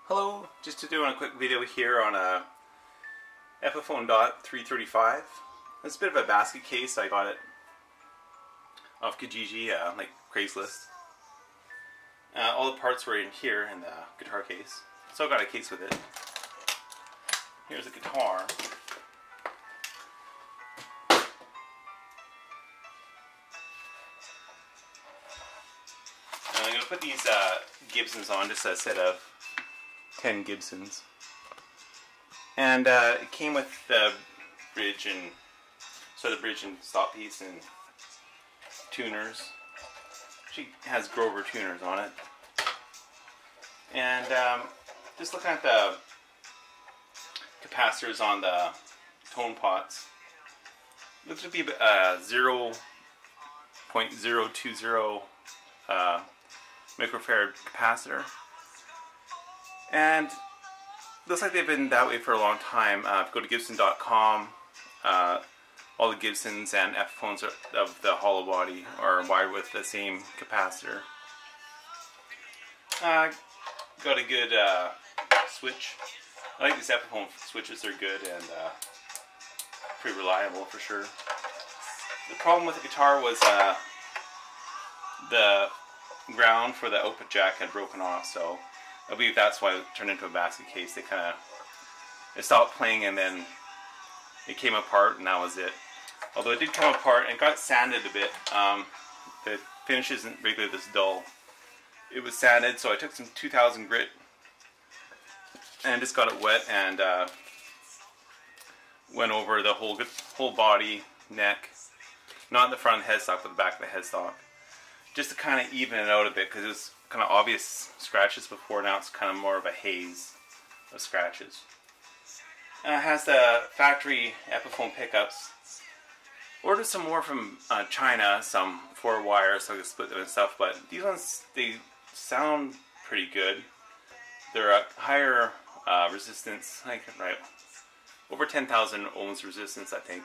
Hello, just to do a quick video here on a Epiphone Dot 335. It's a bit of a basket case. I got it off Kijiji, like Craigslist. All the parts were in here in the guitar case, so I got a case with it. Here's a guitar. And I'm going to put these Gibsons on, just a set of 10 Gibsons, and it came with the bridge and stop piece and tuners. She has Grover tuners on it, and just looking at the capacitors on the tone pots, looks to be 0.020 microfarad capacitor. And looks like they've been that way for a long time. If you go to Gibson.com, all the Gibsons and Epiphones of the hollow body are wired with the same capacitor. Got a good switch. I like these Epiphone switches, they're good and pretty reliable for sure. The problem with the guitar was the ground for the output jack had broken off, so I believe that's why it turned into a basket case. It stopped playing and then it came apart and that was it. Although it did come apart and got sanded a bit. The finish isn't regularly this dull. It was sanded, so I took some 2000 grit and just got it wet and went over the whole body, neck, not the front headstock but the back of the headstock, just to kind of even it out a bit, because it was kind of obvious scratches before. Now it's kind of more of a haze of scratches. And it has the factory Epiphone pickups. Ordered some more from China, some 4 wires, so I could split them and stuff, but these ones, they sound pretty good. They're a higher resistance, over 10,000 ohms resistance, I think,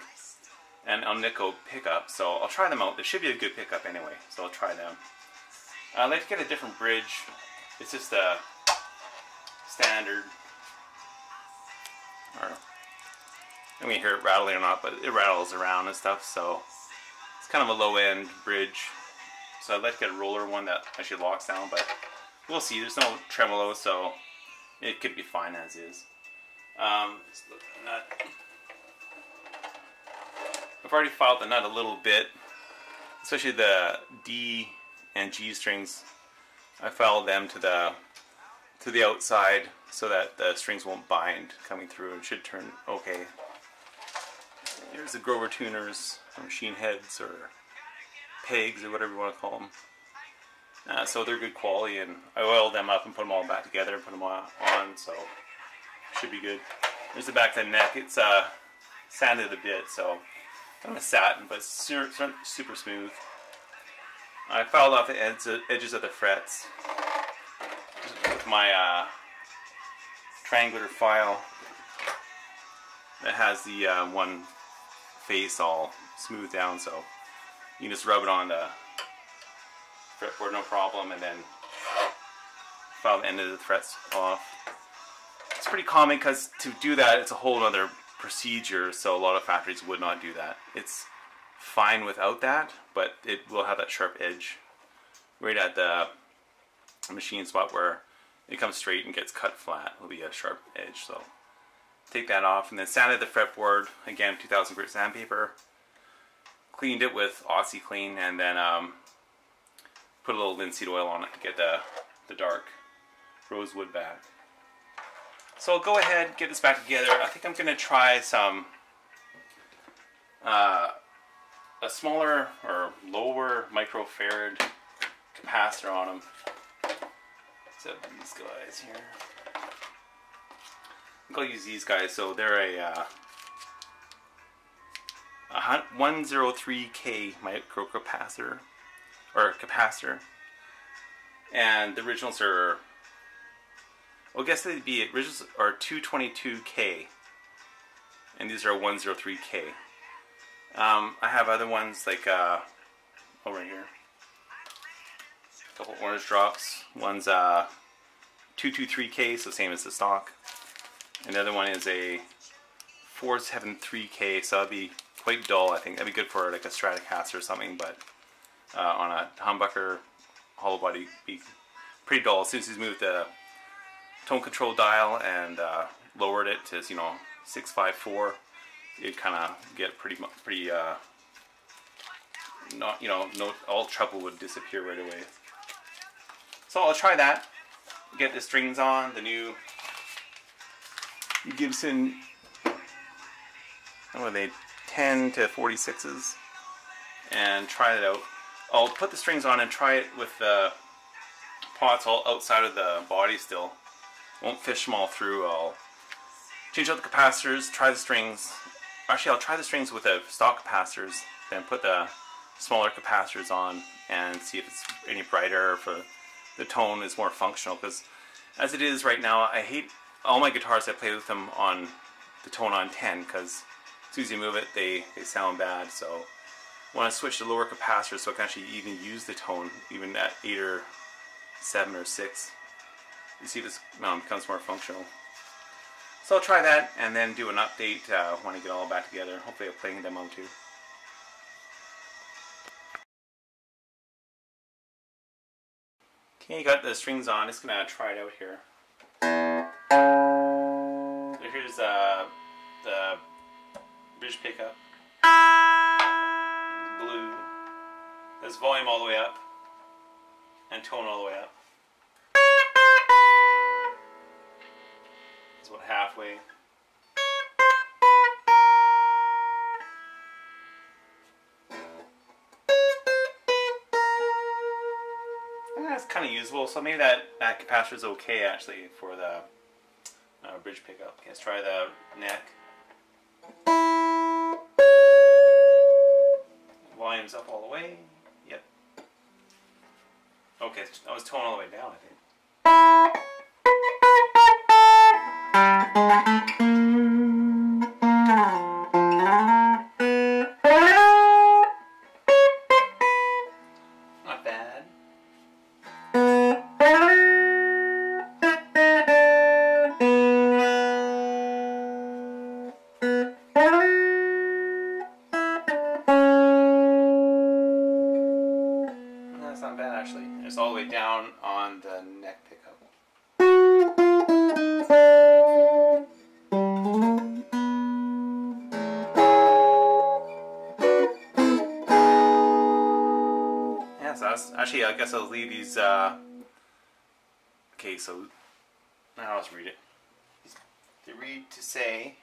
and on nickel pickup, so I'll try them out. They should be a good pickup anyway, so I'll try them. I'd like to get a different bridge. It's just a standard, or I mean, hear it rattling or not, but it rattles around and stuff, so it's kind of a low-end bridge. So I'd like to get a roller one that actually locks down, but we'll see. There's no tremolo, so it could be fine as is. Just look at the nut. I've already filed the nut a little bit, especially the D and G strings. I filed them to the outside so that the strings won't bind coming through. It should turn okay. Here's the Grover tuners, or machine heads, or pegs, or whatever you want to call them. So they're good quality, and I oiled them up and put them all back together and put them on, so should be good. There's the back of the neck. It's sanded a bit, so kind of satin, but super smooth. I filed off the edges of the frets with my triangular file that has the one face all smoothed down, so you can just rub it on the fretboard no problem, and then file the end of the frets off. It's pretty common because to do that it's a whole other procedure, so a lot of factories would not do that. It's fine without that, but it will have that sharp edge right at the machine spot where it comes straight and gets cut flat. Will be a sharp edge, so take that off, and then sanded the fretboard again, 2000 grit sandpaper. Cleaned it with Aussie Clean, and then put a little linseed oil on it to get the dark rosewood back. So I'll go ahead and get this back together. I think I'm going to try some a smaller or lower microfarad capacitor on them. So these guys here. I think I'll use these guys. So they're a 103K microcapacitor, or capacitor, and the originals are, well, I guess they'd be originals are 222K, and these are 103K. I have other ones like over here. A couple orange drops. One's 223K, so same as the stock. And the other one is a 473K, so that'd be quite dull. I think that'd be good for like a Stratocaster or something, but on a humbucker hollow body, be pretty dull. As soon as he's moved the tone control dial and lowered it to 654, you'd kind of get pretty not no, all trouble would disappear right away. So I'll try that. Get the strings on the new Gibson. What are they? 10 to 46s, and try it out. I'll put the strings on and try it with the pots all outside of the body still. Won't fish them all through. I'll change out the capacitors, try the strings. Actually, I'll try the strings with the stock capacitors, then put the smaller capacitors on and see if it's any brighter, if the tone is more functional. Because as it is right now, I hate all my guitars. I play with them on the tone on 10, because as soon as you move it, they sound bad. So I want to switch to lower capacitors so I can actually even use the tone, even at 8 or 7 or 6. You see if this becomes more functional. So I'll try that and then do an update when I get all back together. Hopefully I'll play a demo too. Okay, you got the strings on. Just gonna try it out here. So here's the bridge pickup. Blue. There's volume all the way up and tone all the way up. It's about halfway. That's kind of usable, so maybe that capacitor is okay actually for the bridge pickup. Okay, let's try the neck. Volume's up all the way. Yep. Okay, that was tone all the way down, I think. Not bad. That's not bad actually. It's all the way down on the neck pickup. Yeah, so that's, actually I guess I'll leave these okay, so now let's read it. They read to say,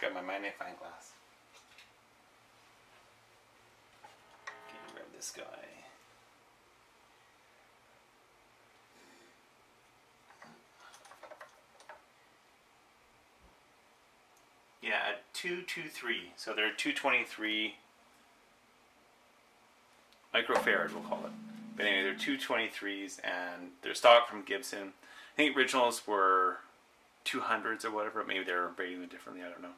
got my magnifying glass. Okay, grab this guy. Yeah, a 223. So they're 223 microfarad, we'll call it. But anyway, they're 223s and they're stock from Gibson. I think originals were 200s or whatever. Maybe they're rating them differently, I don't know.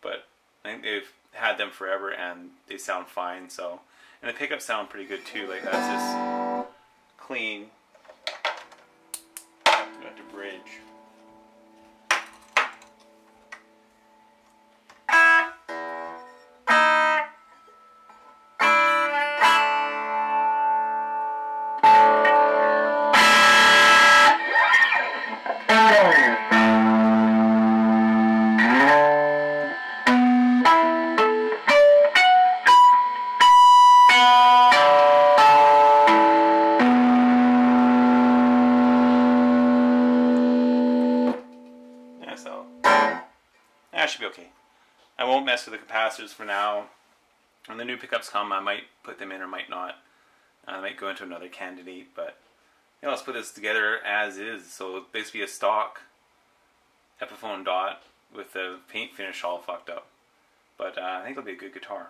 But I think they've had them forever and they sound fine. So, and the pickups sound pretty good too. Like that's just clean. Got the bridge. That should be okay. I won't mess with the capacitors for now. When the new pickups come, I might put them in or might not. I might go into another candidate, but let's put this together as is. So it's basically a stock Epiphone Dot with the paint finish all fucked up. But I think it'll be a good guitar.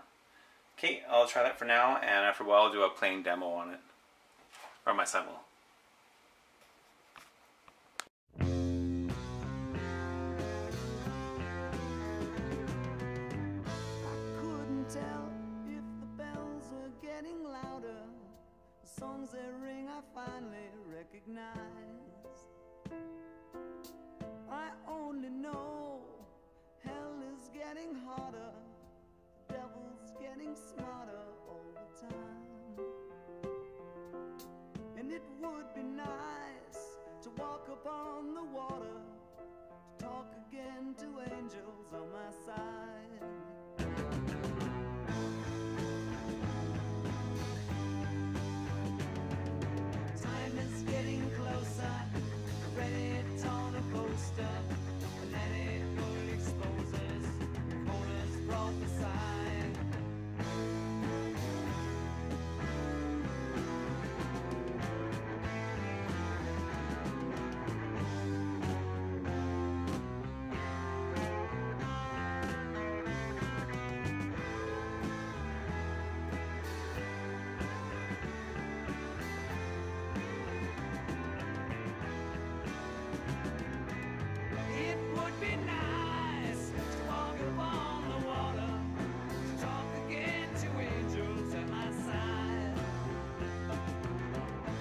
Okay, I'll try that for now, and after a while I'll do a plain demo on it. Or my son will. Songs that ring I finally recognize. And it would be nice to walk upon the water, to talk again to angels on my side. Time is getting closer, ready to on a poster, and let it will expose us, corners prophesied. It would be nice to walk upon the water, to talk again to angels at my side.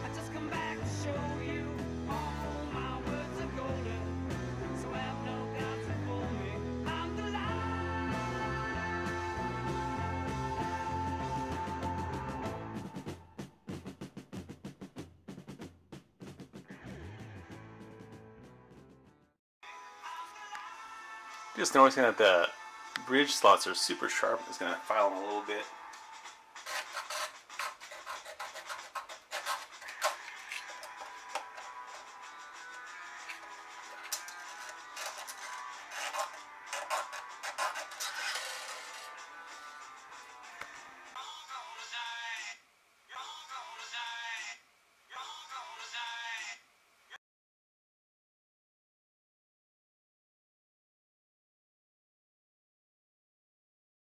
I just come back to show you all my words are golden, so have no doubts before me. I'm the light. Just noticing that the bridge slots are super sharp. I'm just going to file them a little bit.